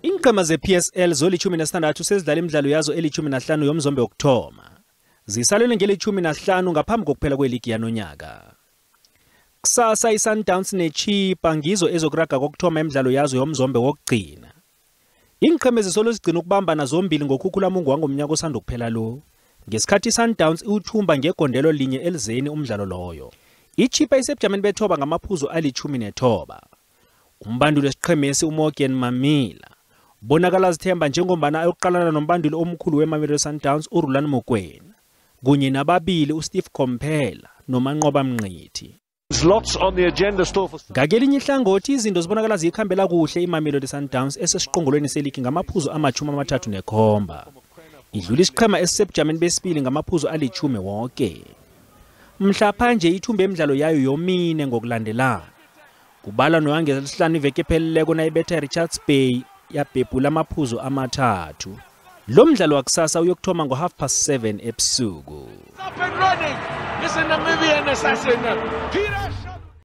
INqhema ze-PSL zolitjhumi nesithandathu sezidlale imidlalo yazo elitjhumi nahlanu yomzombe wokuthoma. Zisalelwe ngelitjhumi nahlanu ngaphambi kokuphela kweligi yanonyaka. Kusasa iSundowns neChippa ngizo ezokuraga kokuthoma emidlalo yazo yomzombe wokugcina. Inqhema ezisolo zigcina ukubambana zombili ngokhukhulamungu wangomnyaka osand'ukuphela lo. Ngesikhathi iSundowns iwuthumba ngegondelo linye elizeni umdlalo loyo. iChippa isebujameni bethoba ngamaphuzu alitjhumi nethoba. Umbanduli wesiqhemesi uMorgan Mamila bonakala zithemba njengombana ayokuqalana nombanduli omkhulu we-IMamelodi Sundowns uRulani Mokwena kunye nababili uSteve Komphela noManqoba Mnqithi. Lots on the agenda store for Ngakelinye ihlangothi izinto zibonakala zikhambela kuhle iMamelodi Sundowns esesiqongolweni seligi ngamaphuzu ama-37. Idlula isiqhema esisebujameni besibili ngamaphuzu alitjhumi wonke. Mhlapha nje ithumbe emidlalo yayo yomine ngokulandelana. Kubala noyangesihlanu iveke epheleleko nayibetha Richards Bay yabhebhula amaphuzu ama-3. Lo mdlalo wakusasa uyokuthoma ngo7:30 ebusuku. Up and running. It's a Namibian assassin.